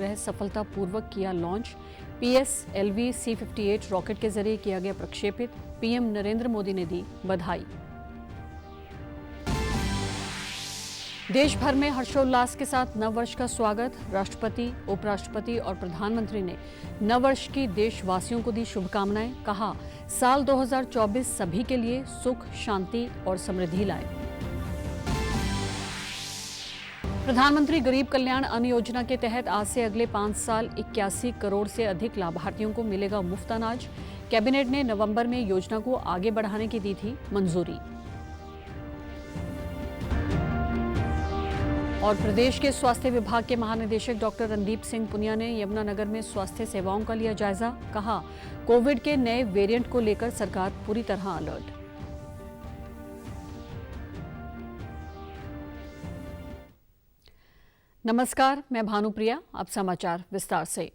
उपग्रह सफलतापूर्वक किया लॉन्च। PSLV C-58 रॉकेट के जरिए किया गया प्रक्षेपित। PM नरेंद्र मोदी ने दी बधाई। देश भर में हर्षोल्लास के साथ नववर्ष का स्वागत। राष्ट्रपति, उपराष्ट्रपति और प्रधानमंत्री ने नववर्ष की देशवासियों को दी शुभकामनाएं। कहा, साल 2024 सभी के लिए सुख, शांति और समृद्धि लाए। प्रधानमंत्री गरीब कल्याण अन्न योजना के तहत आज से अगले 5 साल 81 करोड़ से अधिक लाभार्थियों को मिलेगा मुफ्त अनाज। कैबिनेट ने नवंबर में योजना को आगे बढ़ाने की दी थी मंजूरी। और प्रदेश के स्वास्थ्य विभाग के महानिदेशक डॉक्टर रणदीप सिंह पुनिया ने यमुनानगर में स्वास्थ्य सेवाओं का लिया जायजा। कहा, कोविड के नए वेरिएंट को लेकर सरकार पूरी तरह अलर्ट। नमस्कार, मैं भानुप्रिया। अब समाचार विस्तार से।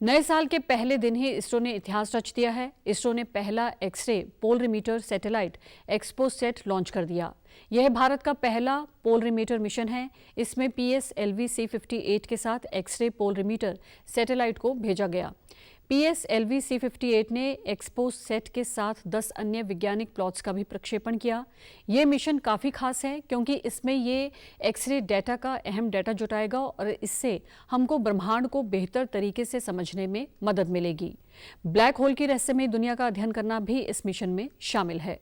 नए साल के पहले दिन ही इसरो ने इतिहास रच दिया है। इसरो ने पहला X-ray polarimeter satellite XPoSat launch कर दिया। यह भारत का पहला पोलरीमीटर मिशन है। इसमें PSLV C-58 के साथ एक्सरे पोलरीमीटर सैटेलाइट को भेजा गया। PSLV C-58 ने एक्सपोसैट के साथ 10 अन्य वैज्ञानिक प्लॉट्स का भी प्रक्षेपण किया। ये मिशन काफ़ी खास है क्योंकि इसमें ये एक्सरे डेटा का अहम डेटा जुटाएगा और इससे हमको ब्रह्मांड को बेहतर तरीके से समझने में मदद मिलेगी। ब्लैक होल की रहस्यमय दुनिया का अध्ययन करना भी इस मिशन में शामिल है।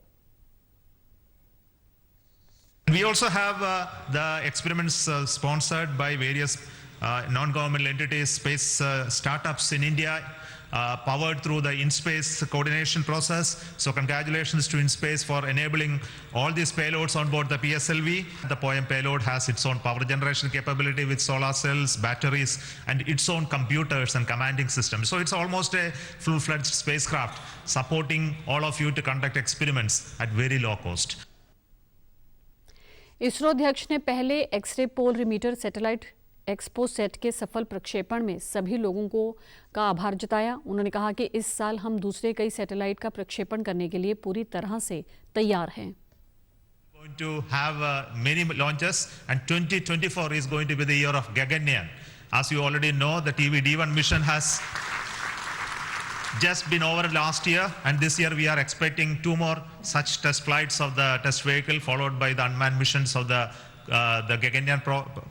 We also have the experiments sponsored by various non-governmental entities, space startups in India, powered through the InSpace coordination process. So congratulations to InSpace for enabling all these payloads on board the PSLV. The POEM payload has its own power generation capability with solar cells, batteries, and its own computers and commanding systems. So it's almost a full-fledged spacecraft supporting all of you to conduct experiments at very low cost. ISRO अध्यक्ष ने पहले x ray polarimeter satellite XPoSat के सफल प्रक्षेपण में सभी लोगों का आभार जताया। उन्होंने कहा कि इस साल हम दूसरे कई सैटेलाइट का प्रक्षेपण करने के लिए पूरी तरह से तैयार हैं। Going to have many launches and 2024 is going to be the year of Gaganyaan. As you already know, the TVD-1 mission has just been over last year, and this year we are expecting 2 more such test flights of the test vehicle, followed by the unmanned missions of the Gaganyaan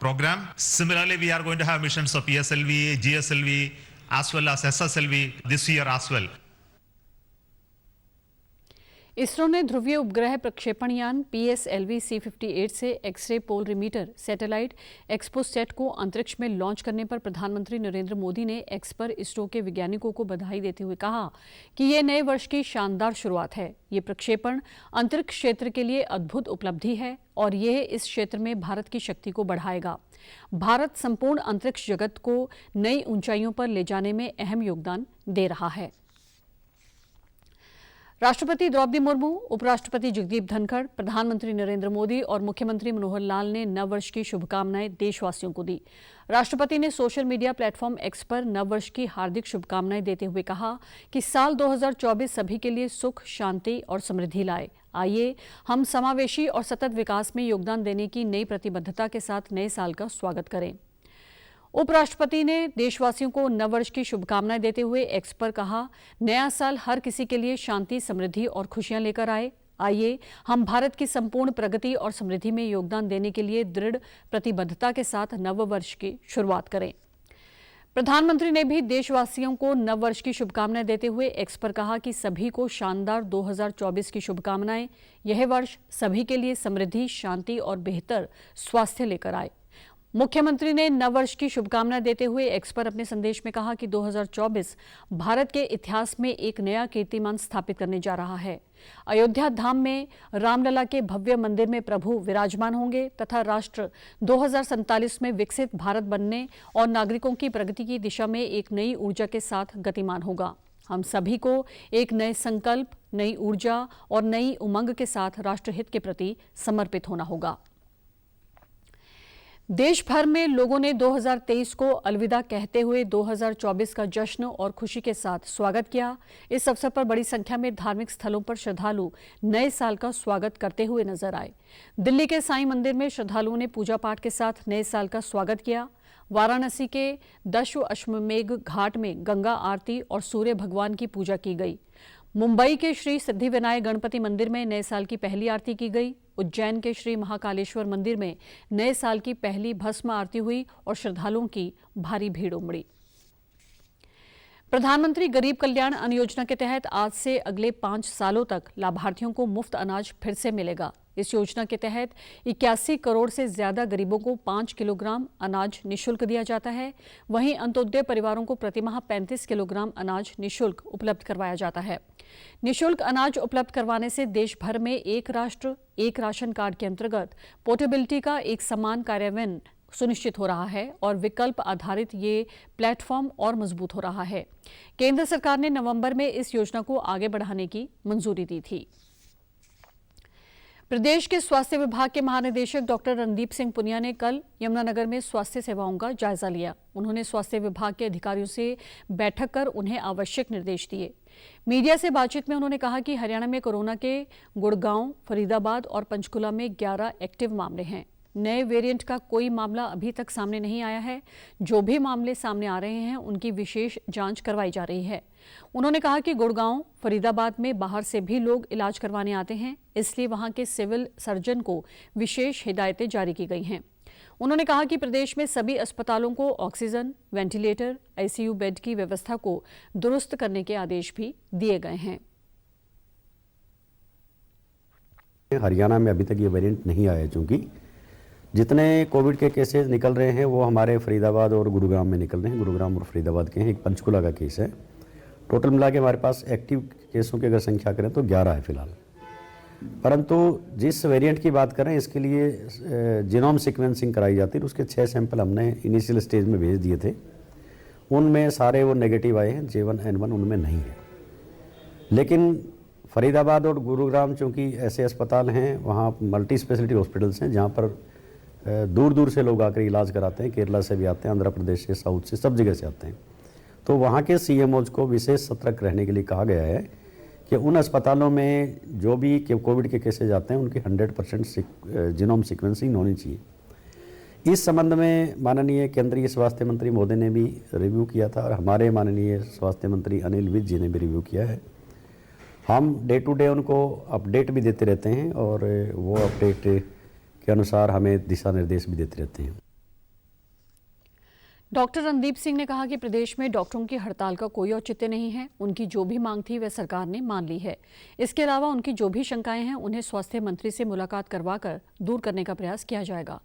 program. Similarly, we are going to have missions of PSLV, GSLV, as well as SSLV this year as well. ISRO ने ध्रुवीय उपग्रह प्रक्षेपण यान PSLV C-58 से x ray polarimeter satellite XPoSat को अंतरिक्ष में launch करने पर प्रधानमंत्री नरेंद्र मोदी ने एक्स पर इसरो के वैज्ञानिकों को बधाई देते हुए कहा कि ये नए वर्ष की शानदार शुरुआत है। ये प्रक्षेपण अंतरिक्ष क्षेत्र के लिए अद्भुत उपलब्धि है और यह इस क्षेत्र में भारत की शक्ति को बढ़ाएगा। भारत संपूर्ण अंतरिक्ष जगत को नई ऊंचाइयों पर ले जाने में अहम योगदान दे रहा है। राष्ट्रपति द्रौपदी मुर्मू, उपराष्ट्रपति जगदीप धनखड़, प्रधानमंत्री नरेंद्र मोदी और मुख्यमंत्री मनोहर लाल ने नववर्ष की शुभकामनाएं देशवासियों को दी। राष्ट्रपति ने सोशल मीडिया प्लेटफॉर्म एक्स पर नववर्ष की हार्दिक शुभकामनाएं देते हुए कहा कि साल 2024 सभी के लिए सुख, शांति और समृद्धि लाए। आइए हम समावेशी और सतत विकास में योगदान देने की नई प्रतिबद्धता के साथ नए साल का स्वागत करें। उपराष्ट्रपति ने देशवासियों को नववर्ष की शुभकामनाएं देते हुए एक्स पर कहा, नया साल हर किसी के लिए शांति, समृद्धि और खुशियां लेकर आए। आइए हम भारत की संपूर्ण प्रगति और समृद्धि में योगदान देने के लिए दृढ़ प्रतिबद्धता के साथ नववर्ष की शुरुआत करें। प्रधानमंत्री ने भी देशवासियों को नववर्ष की शुभकामनाएं देते हुए एक्स पर कहा कि सभी को शानदार 2024 की शुभकामनाएं। यह वर्ष सभी के लिए समृद्धि, शांति और बेहतर स्वास्थ्य लेकर आए। मुख्यमंत्री ने नववर्ष की शुभकामनाएं देते हुए एक्स पर अपने संदेश में कहा कि 2024 भारत के इतिहास में एक नया कीर्तिमान स्थापित करने जा रहा है। अयोध्या धाम में रामलला के भव्य मंदिर में प्रभु विराजमान होंगे तथा राष्ट्र 2047 में विकसित भारत बनने और नागरिकों की प्रगति की दिशा में एक नई ऊर्जा के साथ गतिमान होगा। हम सभी को एक नए संकल्प, नई ऊर्जा और नई उमंग के साथ राष्ट्रहित के प्रति समर्पित होना होगा। देश भर में लोगों ने 2023 को अलविदा कहते हुए 2024 का जश्न और खुशी के साथ स्वागत किया। इस अवसर पर बड़ी संख्या में धार्मिक स्थलों पर श्रद्धालु नए साल का स्वागत करते हुए नजर आए। दिल्ली के साईं मंदिर में श्रद्धालुओं ने पूजा पाठ के साथ नए साल का स्वागत किया। वाराणसी के दशाश्वमेध घाट में गंगा आरती और सूर्य भगवान की पूजा की गई। मुंबई के श्री सिद्धिविनायक गणपति मंदिर में नए साल की पहली आरती की गई। उज्जैन के श्री महाकालेश्वर मंदिर में नए साल की पहली भस्म आरती हुई और श्रद्धालुओं की भारी भीड़ उमड़ी। प्रधानमंत्री गरीब कल्याण अन्न योजना के तहत आज से अगले 5 सालों तक लाभार्थियों को मुफ्त अनाज फिर से मिलेगा। इस योजना के तहत 81 करोड़ से ज्यादा गरीबों को 5 किलोग्राम अनाज निःशुल्क दिया जाता है। वहीं अंत्योदय परिवारों को प्रतिमाह 35 किलोग्राम अनाज निःशुल्क उपलब्ध करवाया जाता है। निःशुल्क अनाज उपलब्ध करवाने से देश भर में एक राष्ट्र एक राशन कार्ड के अंतर्गत पोर्टेबिलिटी का एक समान कार्यान्वयन सुनिश्चित हो रहा है और विकल्प आधारित ये प्लेटफॉर्म और मजबूत हो रहा है। केंद्र सरकार ने नवंबर में इस योजना को आगे बढ़ाने की मंजूरी दी थी। प्रदेश के स्वास्थ्य विभाग के महानिदेशक डॉक्टर रणदीप सिंह पुनिया ने कल यमुनानगर में स्वास्थ्य सेवाओं का जायजा लिया। उन्होंने स्वास्थ्य विभाग के अधिकारियों से बैठक कर उन्हें आवश्यक निर्देश दिए। मीडिया से बातचीत में उन्होंने कहा कि हरियाणा में कोरोना के गुड़गांव, फरीदाबाद और पंचकुला में 11 एक्टिव मामले हैं। नए वेरिएंट का कोई मामला अभी तक सामने नहीं आया है। जो भी मामले सामने आ रहे हैं उनकी विशेष जांच करवाई जा रही है। उन्होंने कहा कि गुड़गांव, फरीदाबाद में बाहर से भी लोग इलाज करवाने आते हैं, इसलिए वहां के सिविल सर्जन को विशेष हिदायतें जारी की गई हैं। उन्होंने कहा कि प्रदेश में सभी अस्पतालों को ऑक्सीजन, वेंटिलेटर, आईसीयू बेड की व्यवस्था को दुरुस्त करने के आदेश भी दिए गए हैं। हरियाणा में अभी तक ये वेरिएंट नहीं आया, चूंकि जितने कोविड के केसेस निकल रहे हैं वो हमारे फरीदाबाद और गुरुग्राम में निकल रहे हैं। गुरुग्राम और फरीदाबाद के हैं, एक पंचकुला का केस है। टोटल मिला के हमारे पास एक्टिव केसों की अगर संख्या करें तो 11 है फिलहाल। परंतु जिस वेरिएंट की बात करें इसके लिए जीनोम सीक्वेंसिंग कराई जाती है। उसके 6 सैंपल हमने इनिशियल स्टेज में भेज दिए थे, उनमें सारे वो नेगेटिव आए हैं। J1N1 उनमें नहीं है। लेकिन फरीदाबाद और गुरुग्राम चूँकि ऐसे अस्पताल हैं, वहाँ मल्टी स्पेशलिटी हॉस्पिटल्स हैं जहाँ पर दूर दूर से लोग आकर इलाज कराते हैं। केरला से भी आते हैं, आंध्र प्रदेश से, साउथ से, सब जगह से आते हैं। तो वहाँ के CMOs को विशेष सतर्क रहने के लिए कहा गया है कि उन अस्पतालों में जो भी कोविड के केसेज आते हैं उनकी 100% जीनोम सीक्वेंसिंग होनी चाहिए। इस संबंध में माननीय केंद्रीय स्वास्थ्य मंत्री महोदय ने भी रिव्यू किया था और हमारे माननीय स्वास्थ्य मंत्री अनिल विज जी ने भी रिव्यू किया है। हम डे टू डे उनको अपडेट भी देते रहते हैं और वो अपडेट के अनुसार हमें दिशा निर्देश भी देते रहते हैं। डॉक्टर रणदीप सिंह ने कहा कि प्रदेश में डॉक्टरों की हड़ताल का कोई औचित्य नहीं है। उनकी जो भी मांग थी वह सरकार ने मान ली है। इसके अलावा उनकी जो भी शंकाएं हैं उन्हें स्वास्थ्य मंत्री से मुलाकात करवाकर दूर करने का प्रयास किया जाएगा।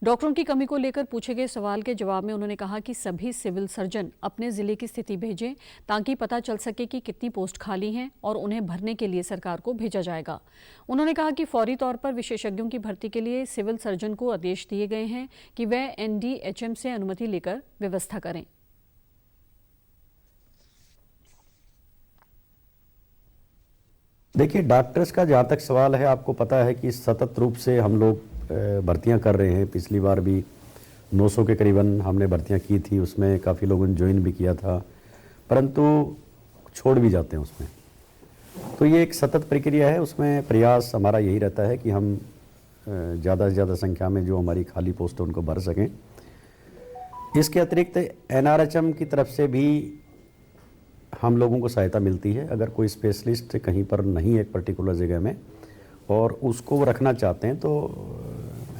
डॉक्टरों की कमी को लेकर पूछे गए सवाल के जवाब में उन्होंने कहा कि सभी सिविल सर्जन अपने जिले की स्थिति भेजें ताकि पता चल सके कि कितनी पोस्ट खाली हैं और उन्हें भरने के लिए सरकार को भेजा जाएगा। उन्होंने कहा कि फौरी तौर पर विशेषज्ञों की भर्ती के लिए सिविल सर्जन को आदेश दिए गए हैं कि वह NDHM से अनुमति लेकर व्यवस्था करें। देखिए, डॉक्टर्स का जहाँ तक सवाल है, आपको पता है कि सतत रूप से हम लोग भर्तियां कर रहे हैं। पिछली बार भी 900 के करीबन हमने भर्तियां की थी, उसमें काफ़ी लोगों ने ज्वाइन भी किया था, परंतु छोड़ भी जाते हैं उसमें। तो ये एक सतत प्रक्रिया है, उसमें प्रयास हमारा यही रहता है कि हम ज़्यादा से ज़्यादा संख्या में जो हमारी खाली पोस्ट है उनको भर सकें। इसके अतिरिक्त NRHM की तरफ से भी हम लोगों को सहायता मिलती है। अगर कोई स्पेशलिस्ट कहीं पर नहीं है एक पर्टिकुलर जगह में और उसको वो रखना चाहते हैं तो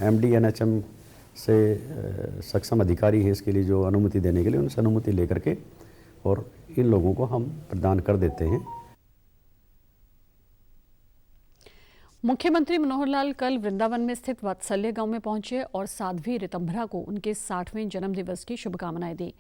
MD NHM से सक्षम अधिकारी है इसके लिए जो अनुमति देने के लिए, उनसे अनुमति लेकर के और इन लोगों को हम प्रदान कर देते हैं। मुख्यमंत्री मनोहर लाल कल वृंदावन में स्थित वात्सल्य गांव में पहुंचे और साध्वी ऋतंभरा को उनके 60वें जन्मदिवस की शुभकामनाएं दी।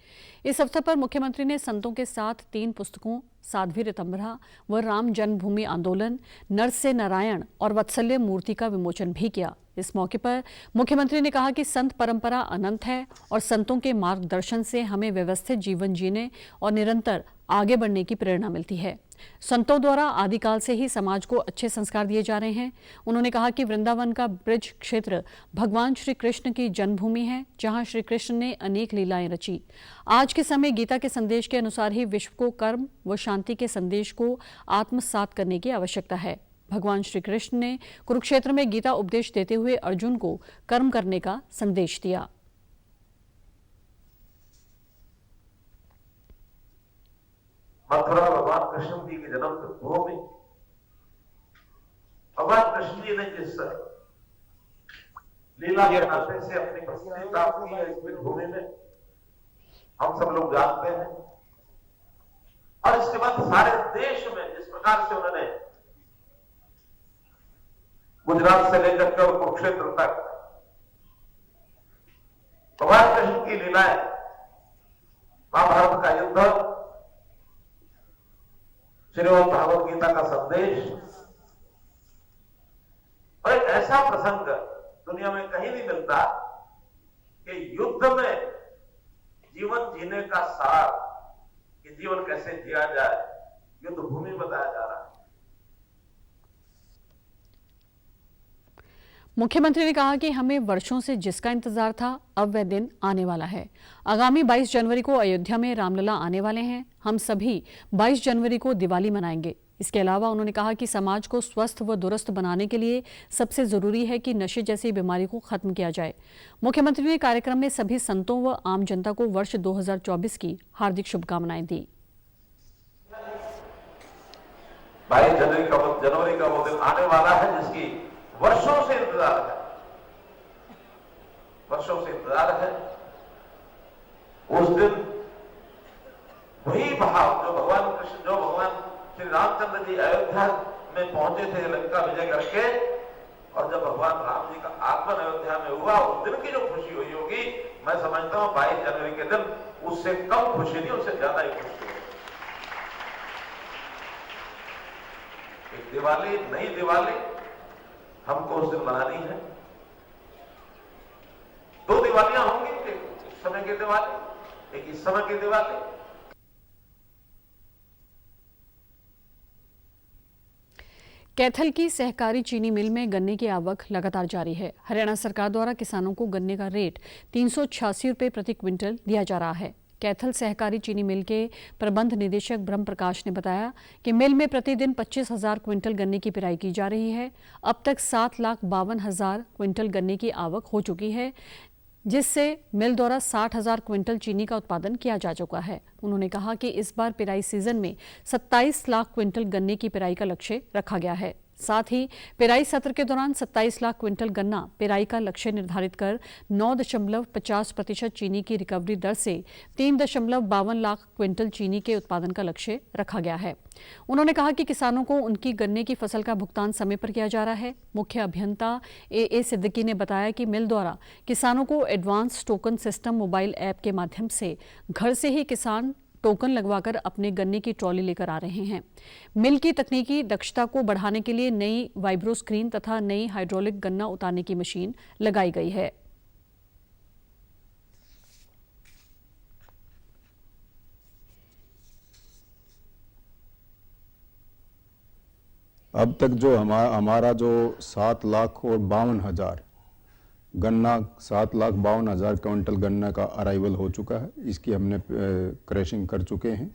इस अवसर पर मुख्यमंत्री ने संतों के साथ 3 पुस्तकों साध्वी ऋतंभरा व राम जन्मभूमि आंदोलन, नर से नारायण और वात्सल्य मूर्ति का विमोचन भी किया। इस मौके पर मुख्यमंत्री ने कहा कि संत परंपरा अनंत है और संतों के मार्गदर्शन से हमें व्यवस्थित जीवन जीने और निरंतर आगे बढ़ने की प्रेरणा मिलती है। संतों द्वारा आदिकाल से ही समाज को अच्छे संस्कार दिए जा रहे हैं। उन्होंने कहा कि वृंदावन का ब्रज क्षेत्र भगवान श्री कृष्ण की जन्मभूमि है, जहां श्री कृष्ण ने अनेक लीलाएं रची। आज के समय गीता के संदेश के अनुसार ही विश्व को कर्म व शांति के संदेश को आत्मसात करने की आवश्यकता है। भगवान श्री कृष्ण ने कुरुक्षेत्र में गीता उपदेश देते हुए अर्जुन को कर्म करने का संदेश दिया। मथुरा भगवान कृष्ण जी की जन्म भूमि, भगवान कृष्ण जी ने जिस लीला के नाते से अपनी प्रसिद्धि प्राप्त की है इस भूमि में हम सब लोग जानते हैं। और इसके बाद सारे देश में जिस प्रकार से उन्होंने गुजरात से लेकर के और कुरुक्षेत्र तक भगवान कृष्ण की लीलाएं, महाभारत का युद्ध, श्रीमद् भागवत गीता का संदेश, और एक ऐसा प्रसंग दुनिया में कहीं नहीं मिलता कि युद्ध में जीवन जीने का सार, कि जीवन कैसे जिया जाए, युद्ध भूमि बताया जा रहा है। मुख्यमंत्री ने कहा कि हमें वर्षों से जिसका इंतजार था अब वह दिन आने वाला है। आगामी 22 जनवरी को अयोध्या में रामलला आने वाले हैं। हम सभी 22 जनवरी को दिवाली मनाएंगे। इसके अलावा उन्होंने कहा कि समाज को स्वस्थ व दुरुस्त बनाने के लिए सबसे जरूरी है कि नशे जैसी बीमारी को खत्म किया जाए। मुख्यमंत्री ने कार्यक्रम में सभी संतों व आम जनता को वर्ष 2024 की हार्दिक शुभकामनाएं दी। 22 जनवरी का वो दिन आने वाला है जिसकी वर्षों से इंतजार है, वर्षों से इंतजार है। उस दिन वही भाव जो भगवान कृष्ण, जो भगवान श्री रामचंद्र जी अयोध्या में पहुंचे थे लंका विजय करके, और जब भगवान राम जी का आगमन अयोध्या में हुआ, उस दिन की जो खुशी हुई होगी, मैं समझता हूं 22 जनवरी के दिन उससे कम खुशी नहीं, उससे ज्यादा ही खुशी होगी। एक दिवाली, नई दिवाली हमको उस दिन मनानी है। 2 दिवालियां होंगी, एक उस समय की दिवाली, एक इस समय की दिवाली। कैथल की सहकारी चीनी मिल में गन्ने की आवक लगातार जारी है। हरियाणा सरकार द्वारा किसानों को गन्ने का रेट 386 रुपये प्रति क्विंटल दिया जा रहा है। कैथल सहकारी चीनी मिल के प्रबंध निदेशक ब्रह्म प्रकाश ने बताया कि मिल में प्रतिदिन 25,000 क्विंटल गन्ने की पिराई की जा रही है। अब तक 7,52,000 क्विंटल गन्ने की आवक हो चुकी है, जिससे मिल द्वारा 60,000 क्विंटल चीनी का उत्पादन किया जा चुका है। उन्होंने कहा कि इस बार पिराई सीजन में 27 लाख क्विंटल गन्ने की पिराई का लक्ष्य रखा गया है। साथ ही पिराई सत्र के दौरान 27 लाख क्विंटल गन्ना पिराई का लक्ष्य निर्धारित कर 9.50% चीनी की रिकवरी दर से 3.52 लाख क्विंटल चीनी के उत्पादन का लक्ष्य रखा गया है। उन्होंने कहा कि किसानों को उनकी गन्ने की फसल का भुगतान समय पर किया जा रहा है। मुख्य अभियंता ए सिद्दीकी ने बताया कि मिल द्वारा किसानों को advance token system mobile app के माध्यम से घर से ही किसान टोकन लगवाकर अपने गन्ने की ट्रॉली लेकर आ रहे हैं। मिल की तकनीकी दक्षता को बढ़ाने के लिए नई वाइब्रो स्क्रीन तथा नई हाइड्रोलिक गन्ना उतारने की मशीन लगाई गई है। अब तक जो हमारा जो 7,52,000 गन्ना 7,52,000 क्विंटल गन्ना का अराइवल हो चुका है। इसकी हमने क्रशिंग कर चुके हैं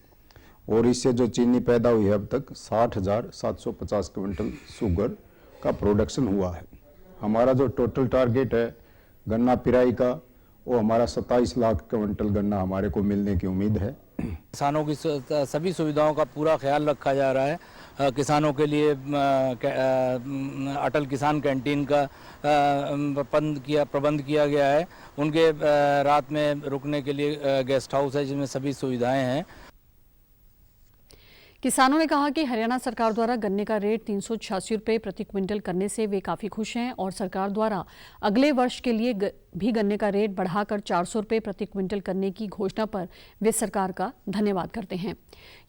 और इससे जो चीनी पैदा हुई है अब तक 60,750 क्विंटल शुगर का प्रोडक्शन हुआ है। हमारा जो टोटल टारगेट है गन्ना पिराई का, वो हमारा 27 लाख क्विंटल गन्ना हमारे को मिलने की उम्मीद है। किसानों की सभी सुविधाओं का पूरा ख्याल रखा जा रहा है। किसानों के लिए अटल किसान कैंटीन का प्रबंध किया गया है। उनके रात में रुकने के लिए गेस्ट हाउस है जिसमें सभी सुविधाएं हैं। किसानों ने कहा कि हरियाणा सरकार द्वारा गन्ने का रेट 386 रुपये प्रति क्विंटल करने से वे काफ़ी खुश हैं और सरकार द्वारा अगले वर्ष के लिए भी गन्ने का रेट बढ़ाकर 400 रुपये प्रति क्विंटल करने की घोषणा पर वे सरकार का धन्यवाद करते हैं।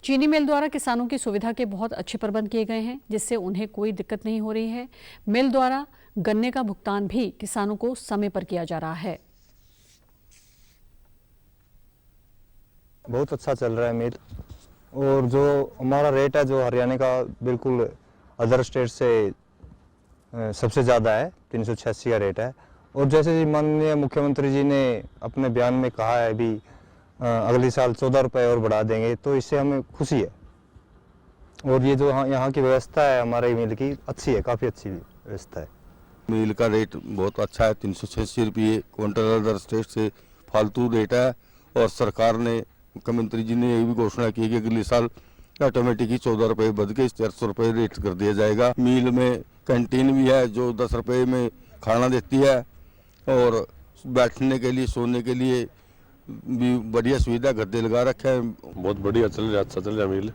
चीनी मिल द्वारा किसानों की सुविधा के बहुत अच्छे प्रबंध किए गए हैं, जिससे उन्हें कोई दिक्कत नहीं हो रही है। मिल द्वारा गन्ने का भुगतान भी किसानों को समय पर किया जा रहा है। बहुत अच्छा चल रहा है मिल, और जो हमारा रेट है जो हरियाणा का बिल्कुल अदर स्टेट से सबसे ज़्यादा है, 386 का रेट है। और जैसे माननीय मुख्यमंत्री जी ने अपने बयान में कहा है अभी अगले साल 14 रुपये और बढ़ा देंगे, तो इससे हमें खुशी है। और ये जो यहाँ की व्यवस्था है हमारे मिल की अच्छी है, काफ़ी अच्छी व्यवस्था है। मिल का रेट बहुत अच्छा है, 386 रुपये क्विंटल अदर स्टेट से फालतू रेट है। और सरकार ने, मुख्यमंत्री जी ने ये भी घोषणा की कि अगले साल ऑटोमेटिक ही 14 रुपये बढ़ के 400 रुपये रेट कर दिया जाएगा। मील में कैंटीन भी है जो 10 रुपये में खाना देती है और बैठने के लिए सोने के लिए भी बढ़िया सुविधा गद्दे लगा रखा है। बहुत बढ़िया चल रहा, अच्छा चल रहा मील,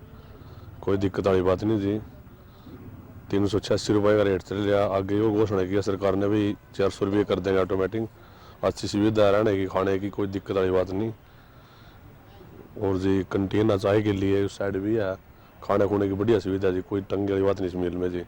कोई दिक्कत वाली बात नहीं थी। 386 रुपये का रेट चल रहा। आगे वो घोषणा किया सरकार ने भी 400 रुपये कर देंगे ऑटोमेटिक। अच्छी सुविधा रहने की, खाने की कोई दिक्कत वाली बात नहीं। और जी कंटीन चाय के लिए उस साइड भी है, खाने खुने की बढ़िया सुविधा जी, कोई तंगी वाली बात नहीं इस मील में जी।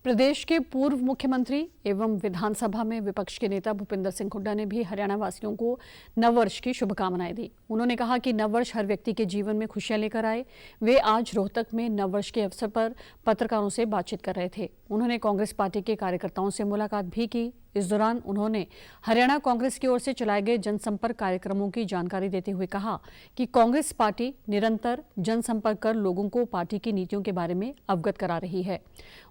प्रदेश के पूर्व मुख्यमंत्री एवं विधानसभा में विपक्ष के नेता भूपिंदर सिंह हुड्डा ने भी हरियाणा वासियों को नववर्ष की शुभकामनाएं दी। उन्होंने कहा कि नववर्ष हर व्यक्ति के जीवन में खुशियां लेकर आए। वे आज रोहतक में नववर्ष के अवसर पर पत्रकारों से बातचीत कर रहे थे। उन्होंने कांग्रेस पार्टी के कार्यकर्ताओं से मुलाकात भी की। इस दौरान उन्होंने हरियाणा कांग्रेस की ओर से चलाए गए जनसंपर्क कार्यक्रमों की जानकारी देते हुए कहा कि कांग्रेस पार्टी निरंतर जनसंपर्क कर लोगों को पार्टी की नीतियों के बारे में अवगत करा रही है।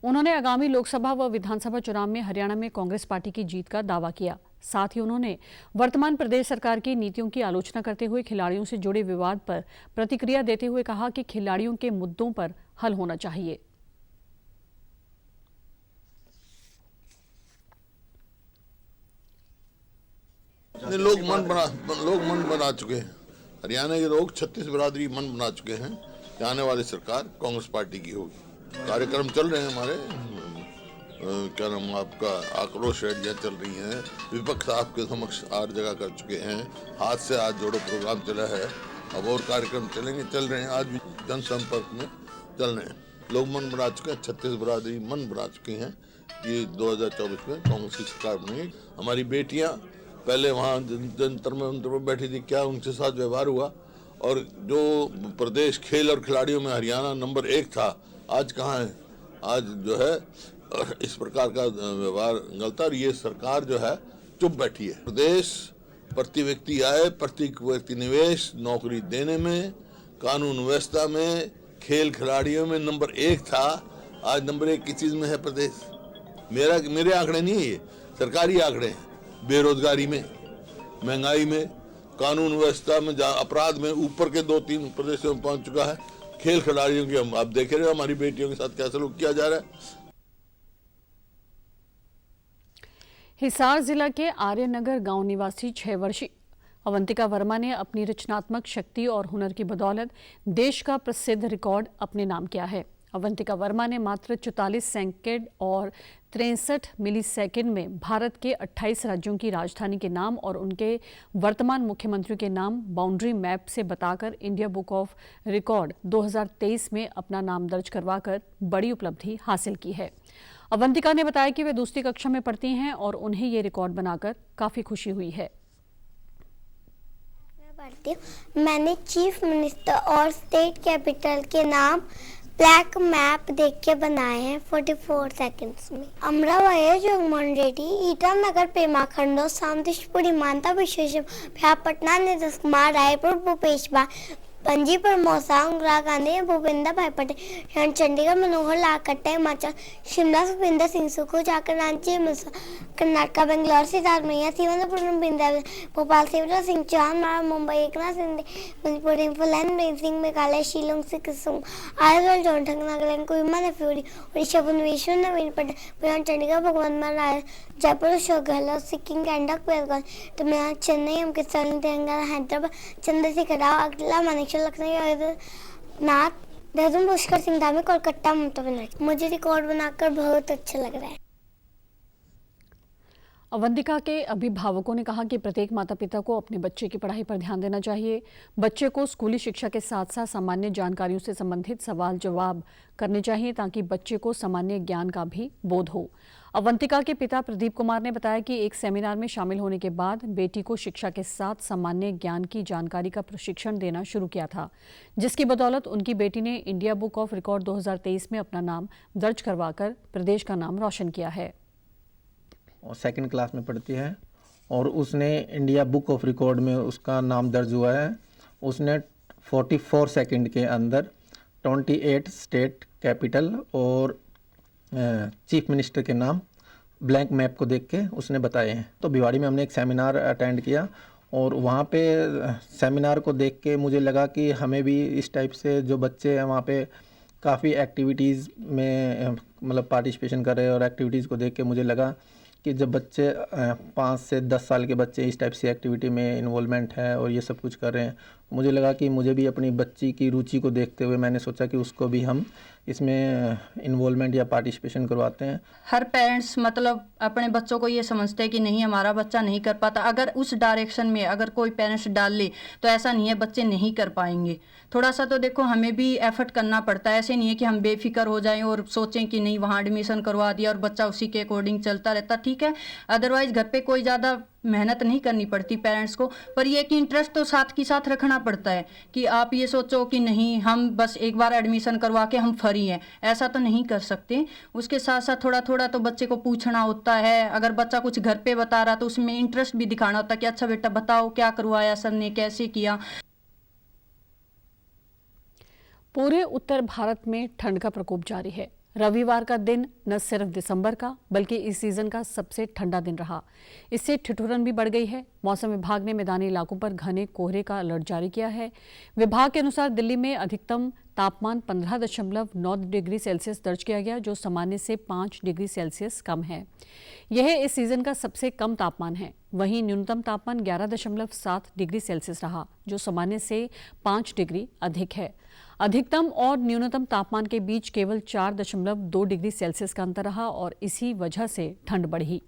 उन्होंने आगामी लोकसभा व विधानसभा चुनाव में हरियाणा में कांग्रेस पार्टी की जीत का दावा किया। साथ ही उन्होंने वर्तमान प्रदेश सरकार की नीतियों की आलोचना करते हुए खिलाड़ियों से जुड़े विवाद पर प्रतिक्रिया देते हुए कहा कि खिलाड़ियों के मुद्दों पर हल होना चाहिए। लोग मन बना चुके हैं। हरियाणा के लोग 36 बिरादरी मन बना चुके हैं कि आने वाली सरकार कांग्रेस पार्टी की होगी। कार्यक्रम चल रहे हैं हमारे, क्या नाम आपका, आक्रोश रैलियां चल रही हैं। विपक्ष आपके समक्ष हर जगह कर चुके हैं। हाथ से हाथ जोड़ो प्रोग्राम चला है, अब और कार्यक्रम चल रहे हैं। आज भी जनसंपर्क में चल रहे हैं। लोग मन बना चुके हैं, 36 बिरादरी मन बना चुके हैं कि 2024 में कांग्रेस की सरकार बनेगी। हमारी बेटियां पहले वहाँ जंतर मंतर में बैठी थी, क्या उनके साथ व्यवहार हुआ, और जो प्रदेश खेल और खिलाड़ियों में हरियाणा नंबर 1 था, आज कहाँ है? आज जो है इस प्रकार का व्यवहार गलत, और ये सरकार जो है चुप बैठी है। प्रदेश प्रति व्यक्ति आय, प्रति व्यक्ति निवेश, नौकरी देने में, कानून व्यवस्था में, खेल खिलाड़ियों में नंबर 1 था, आज नंबर 1 किस चीज में है प्रदेश? मेरे आंकड़े नहीं है, ये सरकारी आंकड़े हैं। बेरोजगारी में, महंगाई में, कानून व्यवस्था में, अपराध में ऊपर के 2-3 प्रदेशों में पहुंच चुका है। खेल खिलाड़ियों की हम आप देख रहे हो, हमारी बेटियों के साथ क्या सलूक किया जा रहा है। हिसार जिला के आर्यनगर गांव निवासी 6 वर्षीय अवंतिका वर्मा ने अपनी रचनात्मक शक्ति और हुनर की बदौलत देश का प्रसिद्ध रिकॉर्ड अपने नाम किया है। अवंतिका वर्मा ने मात्र 44 सेकंड और 63 मिलीसेकंड में भारत के 28 राज्यों की राजधानी के नाम और उनके वर्तमान मुख्यमंत्री के नाम बाउंड्री मैप से बताकर इंडिया बुक ऑफ रिकॉर्ड 2023 में अपना नाम दर्ज करवाकर बड़ी उपलब्धि हासिल की है। अवंतिका ने बताया कि वे दूसरी कक्षा में पढ़ती हैं और उन्हें ये रिकॉर्ड बनाकर काफ़ी खुशी हुई है। मैंने चीफ मिनिस्टर और स्टेट कैपिटल के नाम ब्लैक मैप देख के बनाए हैं 44 सेकंड्स में। अमरावती, जगमोहन रेड्डी, ईटानगर, पेमा खंडो, सामदेशपुरी, मानता विश्वेश्वर, पटना, नीतीश कुमार, रायपुर, भूपेश बा, पंजीपुर, मौसाम, इंदिरा गांधी, भूपेंद्र भाई पटेल, चंडीगढ़, मनोहर लाल खट्टर, हिमाचल, शिमला, सुखविंदर सिंह सुखू, झारखंड, रांची, कर्नाटक, बेंगलोर, सिद्धार्थ मैया, तिरुवनंतपुरम, बिंदाल, भोपाल, शिवराज सिंह चौहान, मुंबई, एकनाथ शिंदे, मणिपुर, इम्फाल, नरेंद्र सिंह, मेघालय, शिलोंग, सिक्किम, आयरलैंड, जॉनथन, नागालैंड, कोहिमा, नेफ्यूरी, उड़ीसा, भुवनेश्वर, नवीन पटेल, चंडीगढ़, भगवंत मान, जयपुर, अशोक गहलोत, सिक्किम, कैंडक, बेलगाम, तमिलनाडु, चेन्नई, अमृतसर, तेलंगाना, हैदराबाद, चंद्रशेखर राव, अगला, मानेकशॉ, लखनऊ, नाथ, देहरादून, पुष्कर सिंह धामी, कोलकाता, ममता बनर्जी। मुझे रिकॉर्ड बनाकर बहुत अच्छा लग रहा है। अवंतिका के अभिभावकों ने कहा कि प्रत्येक माता पिता को अपने बच्चे की पढ़ाई पर ध्यान देना चाहिए। बच्चे को स्कूली शिक्षा के साथ साथ सामान्य जानकारियों से संबंधित सवाल जवाब करने चाहिए ताकि बच्चे को सामान्य ज्ञान का भी बोध हो। अवंतिका के पिता प्रदीप कुमार ने बताया कि एक सेमिनार में शामिल होने के बाद बेटी को शिक्षा के साथ सामान्य ज्ञान की जानकारी का प्रशिक्षण देना शुरू किया था, जिसकी बदौलत उनकी बेटी ने इंडिया बुक ऑफ रिकॉर्ड 2023 में अपना नाम दर्ज करवाकर प्रदेश का नाम रोशन किया है। और 2nd क्लास में पढ़ती है और उसने इंडिया बुक ऑफ रिकॉर्ड में उसका नाम दर्ज हुआ है। उसने 44 सेकंड के अंदर 28 स्टेट कैपिटल और चीफ मिनिस्टर के नाम ब्लैंक मैप को देख के उसने बताए हैं। तो भिवाड़ी में हमने एक सेमिनार अटेंड किया और वहाँ पे सेमिनार को देख के मुझे लगा कि हमें भी इस टाइप से जो बच्चे हैं वहाँ पे काफ़ी एक्टिविटीज़ में मतलब पार्टिसिपेशन कर रहे हैं, और एक्टिविटीज़ को देख के मुझे लगा कि जब बच्चे 5 से 10 साल के बच्चे इस टाइप से एक्टिविटी में इन्वॉल्वमेंट है और ये सब कुछ कर रहे हैं, मुझे लगा कि मुझे भी अपनी बच्ची की रुचि को देखते हुए मैंने सोचा कि उसको भी हम इसमें इन्वॉल्वमेंट या पार्टिसिपेशन करवाते हैं। हर पेरेंट्स मतलब अपने बच्चों को ये समझते हैं कि नहीं हमारा बच्चा नहीं कर पाता, अगर उस डायरेक्शन में अगर कोई पेरेंट्स डाल ले तो ऐसा नहीं है बच्चे नहीं कर पाएंगे। थोड़ा सा तो देखो हमें भी एफर्ट करना पड़ता है, ऐसे नहीं है कि हम बेफिक्र हो जाएं और सोचें कि नहीं वहाँ एडमिशन करवा दिया और बच्चा उसी के अकॉर्डिंग चलता रहता, ठीक है। अदरवाइज घर पे कोई ज़्यादा मेहनत नहीं करनी पड़ती पेरेंट्स को, पर ये कि इंटरेस्ट तो साथ के साथ रखना पड़ता है कि आप ये सोचो कि नहीं हम बस एक बार एडमिशन करवा के हम फ्री हैं, ऐसा तो नहीं कर सकते। उसके साथ साथ थोड़ा थोड़ा तो बच्चे को पूछना होता है, अगर बच्चा कुछ घर पे बता रहा तो उसमें इंटरेस्ट भी दिखाना होता है कि अच्छा बेटा बताओ क्या करवाया सर ने, कैसे किया। पूरे उत्तर भारत में ठंड का प्रकोप जारी है। रविवार का दिन न सिर्फ दिसंबर का बल्कि इस सीजन का सबसे ठंडा दिन रहा। इससे ठिठुरन भी बढ़ गई है। मौसम विभाग ने मैदानी इलाकों पर घने कोहरे का अलर्ट जारी किया है। विभाग के अनुसार दिल्ली में अधिकतम तापमान 15.9 डिग्री सेल्सियस दर्ज किया गया, जो सामान्य से 5 डिग्री सेल्सियस कम है। यह इस सीजन का सबसे कम तापमान है। वहीं न्यूनतम तापमान 11.7 डिग्री सेल्सियस रहा, जो सामान्य से 5 डिग्री अधिक है। अधिकतम और न्यूनतम तापमान के बीच केवल 4.2 डिग्री सेल्सियस का अंतर रहा और इसी वजह से ठंड बढ़ी।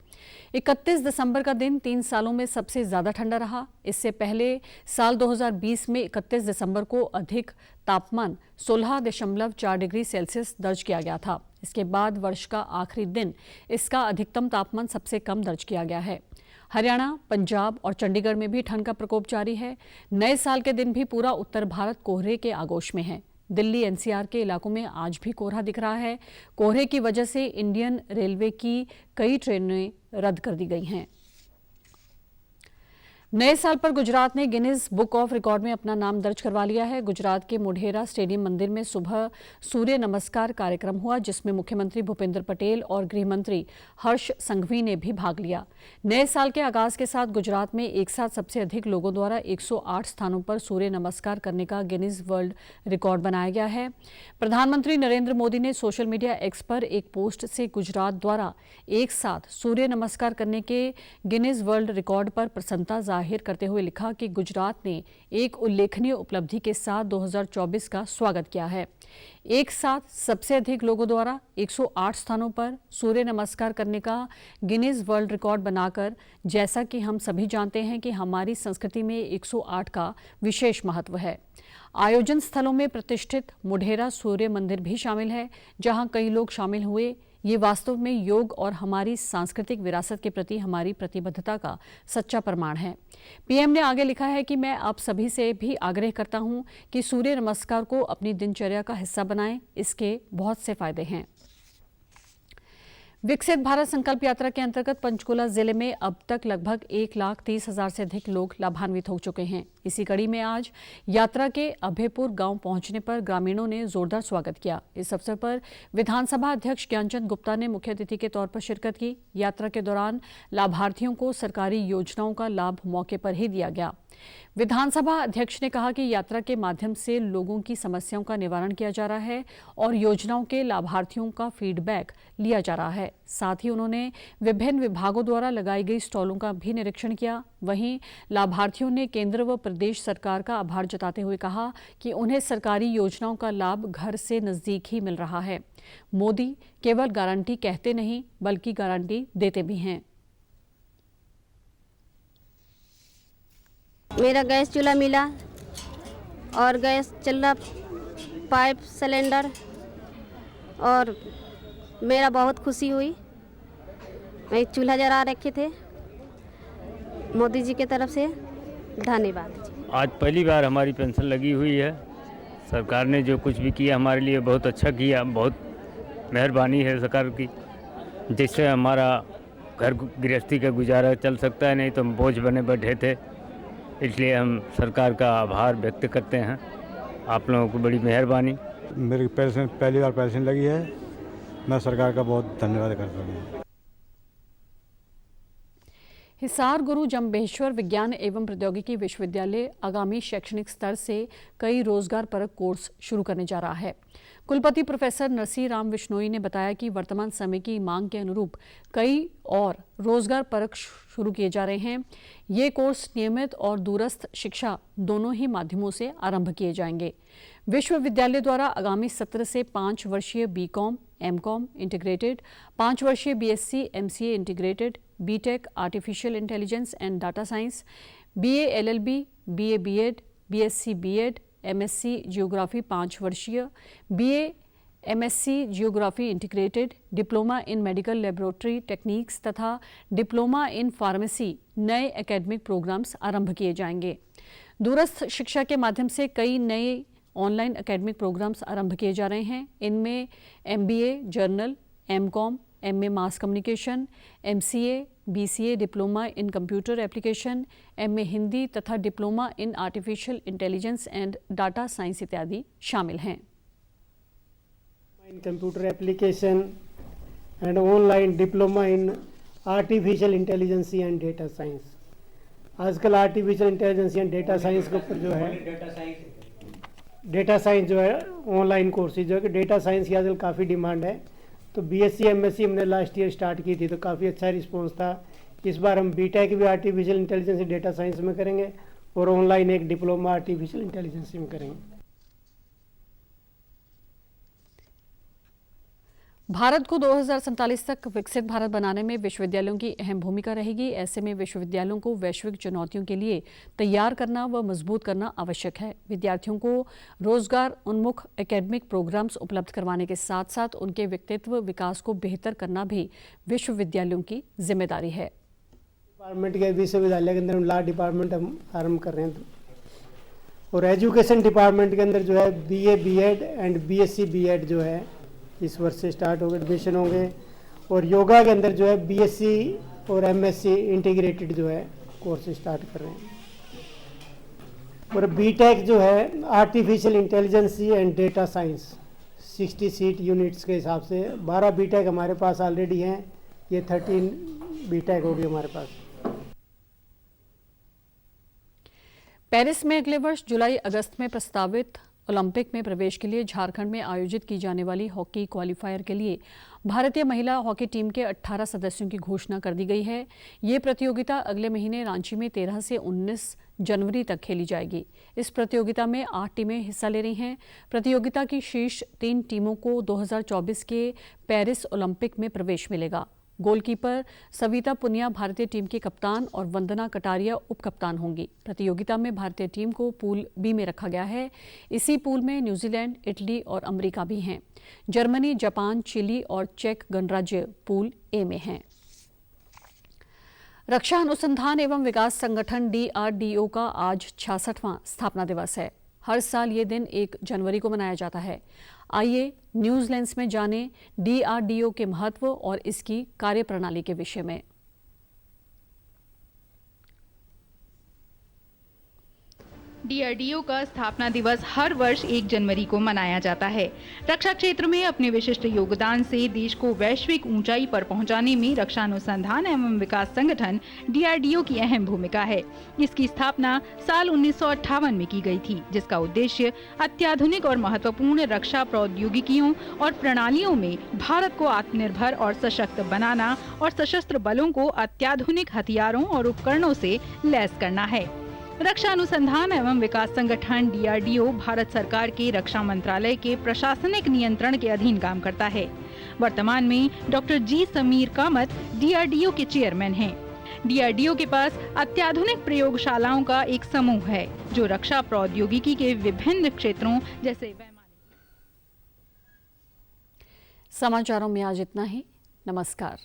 31 दिसंबर का दिन 3 सालों में सबसे ज्यादा ठंडा रहा। इससे पहले साल 2020 में 31 दिसंबर को अधिक तापमान 16.4 डिग्री सेल्सियस दर्ज किया गया था। इसके बाद वर्ष का आखिरी दिन इसका अधिकतम तापमान सबसे कम दर्ज किया गया है। हरियाणा, पंजाब और चंडीगढ़ में भी ठंड का प्रकोप जारी है। नए साल के दिन भी पूरा उत्तर भारत कोहरे के आगोश में है। दिल्ली एनसीआर के इलाकों में आज भी कोहरा दिख रहा है। कोहरे की वजह से इंडियन रेलवे की कई ट्रेनें रद्द कर दी गई हैं। नए साल पर गुजरात ने गिनीज बुक ऑफ रिकॉर्ड में अपना नाम दर्ज करवा लिया है। गुजरात के मोढेरा स्टेडियम मंदिर में सुबह सूर्य नमस्कार कार्यक्रम हुआ, जिसमें मुख्यमंत्री भूपेंद्र पटेल और गृह मंत्री हर्ष संघवी ने भी भाग लिया। नए साल के आगाज के साथ गुजरात में एक साथ सबसे अधिक लोगों द्वारा 108 स्थानों पर सूर्य नमस्कार करने का गिनीज वर्ल्ड रिकॉर्ड बनाया गया है। प्रधानमंत्री नरेंद्र मोदी ने सोशल मीडिया एक्स पर एक पोस्ट से गुजरात द्वारा एक साथ सूर्य नमस्कार करने के गिनीज वर्ल्ड रिकॉर्ड पर प्रसन्नता जाहिर करते हुए लिखा कि गुजरात ने एक उल्लेखनीय उपलब्धि के साथ 2024 का स्वागत किया है। एक साथ सबसे अधिक लोगों द्वारा 108 स्थानों पर सूर्य नमस्कार करने का गिनीज वर्ल्ड रिकॉर्ड बनाकर, जैसा कि हम सभी जानते हैं कि हमारी संस्कृति में 108 का विशेष महत्व है। आयोजन स्थलों में प्रतिष्ठित मोढेरा सूर्य मंदिर भी शामिल है, जहां कई लोग शामिल हुए। ये वास्तव में योग और हमारी सांस्कृतिक विरासत के प्रति हमारी प्रतिबद्धता का सच्चा प्रमाण है। पीएम ने आगे लिखा है कि मैं आप सभी से भी आग्रह करता हूं कि सूर्य नमस्कार को अपनी दिनचर्या का हिस्सा बनाएं। इसके बहुत से फायदे हैं। विकसित भारत संकल्प यात्रा के अंतर्गत पंचकुला जिले में अब तक लगभग 1,30,000 से अधिक लोग लाभान्वित हो चुके हैं। इसी कड़ी में आज यात्रा के अभयपुर गांव पहुंचने पर ग्रामीणों ने जोरदार स्वागत किया। इस अवसर पर विधानसभा अध्यक्ष ज्ञानचंद गुप्ता ने मुख्य अतिथि के तौर पर शिरकत की। यात्रा के दौरान लाभार्थियों को सरकारी योजनाओं का लाभ मौके पर ही दिया गया। विधानसभा अध्यक्ष ने कहा कि यात्रा के माध्यम से लोगों की समस्याओं का निवारण किया जा रहा है और योजनाओं के लाभार्थियों का फीडबैक लिया जा रहा है। साथ ही उन्होंने विभिन्न विभागों द्वारा लगाई गई स्टॉलों का भी निरीक्षण किया। वहीं लाभार्थियों ने केंद्र व प्रदेश सरकार का आभार जताते हुए कहा कि उन्हें सरकारी योजनाओं का लाभ घर से नजदीक ही मिल रहा है। मोदी केवल गारंटी कहते नहीं बल्कि गारंटी देते भी हैं। मेरा गैस चूल्हा मिला और गैस चूल्हा पाइप सिलेंडर, और मेरा बहुत खुशी हुई। मैं चूल्हा जला रखे थे। मोदी जी की तरफ से धन्यवाद। आज पहली बार हमारी पेंशन लगी हुई है। सरकार ने जो कुछ भी किया हमारे लिए बहुत अच्छा किया। बहुत मेहरबानी है सरकार की, जिससे हमारा घर गृहस्थी का गुजारा चल सकता है, नहीं तो हम बोझ बने बैठे थे। इसलिए हम सरकार का आभार व्यक्त करते हैं। आप लोगों को बड़ी मेहरबानी। मेरी पेंशन पहली बार पेंशन लगी है। मैं सरकार का बहुत धन्यवाद करता हूँ। हिसार गुरु जम्बेश्वर विज्ञान एवं प्रौद्योगिकी विश्वविद्यालय आगामी शैक्षणिक स्तर से कई रोजगार परक कोर्स शुरू करने जा रहा है। कुलपति प्रोफेसर नरसी राम विश्नोई ने बताया कि वर्तमान समय की मांग के अनुरूप कई और रोजगार परक शुरू किए जा रहे हैं। ये कोर्स नियमित और दूरस्थ शिक्षा दोनों ही माध्यमों से आरंभ किए जाएंगे। विश्वविद्यालय द्वारा आगामी सत्र से 5 वर्षीय बीकॉम, एमकॉम इंटीग्रेटेड, 5 वर्षीय BSc MCA integrated, BTech artificial intelligence and data science, BA LLB, BA BEd, BSc BEd, MSc geography 5 वर्षीय, BA MSc geography integrated, diploma in medical laboratory techniques तथा डिप्लोमा इन फार्मेसी नए academic programmes आरंभ किए जाएंगे। दूरस्थ शिक्षा के माध्यम से कई नए ऑनलाइन एकेडमिक प्रोग्राम्स आरंभ किए जा रहे हैं। इनमें MBA general, M Com, MA mass communication, MCA, BCA diploma in computer application, MA Hindi तथा diploma in artificial intelligence and data science इत्यादि शामिल हैं। In computer application and online diploma in artificial intelligence and data science. आजकल artificial intelligence and data science के ऊपर जो है data science जो है ऑनलाइन कोर्सेज जो है कि डेटा साइंस की आजकल काफ़ी डिमांड है। तो बीएससी एमएससी हमने लास्ट ईयर स्टार्ट की थी तो काफ़ी अच्छा रिस्पांस था। इस बार हम बीटेक भी artificial intelligence and data science में करेंगे और ऑनलाइन एक डिप्लोमा आर्टिफिशियल इंटेलिजेंस में करेंगे। भारत को 2047 तक विकसित भारत बनाने में विश्वविद्यालयों की अहम भूमिका रहेगी। ऐसे में विश्वविद्यालयों को वैश्विक चुनौतियों के लिए तैयार करना व मजबूत करना आवश्यक है। विद्यार्थियों को रोजगार उन्मुख एकेडमिक प्रोग्राम्स उपलब्ध करवाने के साथ साथ उनके व्यक्तित्व विकास को बेहतर करना भी विश्वविद्यालयों की जिम्मेदारी है। डिपार्टमेंट के विश्वविद्यालय के अंदर हम लॉ डिपार्टमेंट हम आरम्भ कर रहे हैं और एजुकेशन डिपार्टमेंट के अंदर जो है BA BEd and BSc BEd जो है इस वर्ष से स्टार्ट होंगे, एडमिशन होंगे। और योगा के अंदर जो है बीएससी और एमएससी इंटीग्रेटेड जो है कोर्स स्टार्ट कर रहे हैं। और बीटेक जो है artificial intelligence and data science 60 seat units के हिसाब से 12 बीटेक हमारे पास ऑलरेडी हैं, ये 13 बीटेक होगी हमारे पास। पेरिस में अगले वर्ष जुलाई अगस्त में प्रस्तावित ओलंपिक में प्रवेश के लिए झारखंड में आयोजित की जाने वाली हॉकी क्वालिफायर के लिए भारतीय महिला हॉकी टीम के 18 सदस्यों की घोषणा कर दी गई है। ये प्रतियोगिता अगले महीने रांची में 13 से 19 जनवरी तक खेली जाएगी। इस प्रतियोगिता में 8 टीमें हिस्सा ले रही हैं। प्रतियोगिता की शीर्ष 3 टीमों को 2024 के पेरिस ओलंपिक में प्रवेश मिलेगा। गोलकीपर सविता पुनिया भारतीय टीम की कप्तान और वंदना कटारिया उप कप्तान होंगी। प्रतियोगिता में भारतीय टीम को पूल बी में रखा गया है। इसी पूल में न्यूजीलैंड, इटली और अमेरिका भी हैं। जर्मनी, जापान, चिली और चेक गणराज्य पूल ए में हैं। रक्षा अनुसंधान एवं विकास संगठन DRDO का आज 66वां स्थापना दिवस है। हर साल ये दिन 1 जनवरी को मनाया जाता है। आइए न्यूज़ लेंस में जानें DRDO के महत्व और इसकी कार्यप्रणाली के विषय में। DRDO का स्थापना दिवस हर वर्ष 1 जनवरी को मनाया जाता है। रक्षा क्षेत्र में अपने विशिष्ट योगदान से देश को वैश्विक ऊंचाई पर पहुंचाने में रक्षा अनुसंधान एवं विकास संगठन DRDO की अहम भूमिका है। इसकी स्थापना साल 1958 में की गई थी, जिसका उद्देश्य अत्याधुनिक और महत्वपूर्ण रक्षा प्रौद्योगिकियों और प्रणालियों में भारत को आत्मनिर्भर और सशक्त बनाना और सशस्त्र बलों को अत्याधुनिक हथियारों और उपकरणों से लैस करना है। रक्षा अनुसंधान एवं विकास संगठन DRDO भारत सरकार के रक्षा मंत्रालय के प्रशासनिक नियंत्रण के अधीन काम करता है। वर्तमान में डॉक्टर जी समीर कामत DRDO के चेयरमैन हैं। DRDO के पास अत्याधुनिक प्रयोगशालाओं का एक समूह है जो रक्षा प्रौद्योगिकी के विभिन्न क्षेत्रों जैसे समाचारों में आज इतना ही। नमस्कार।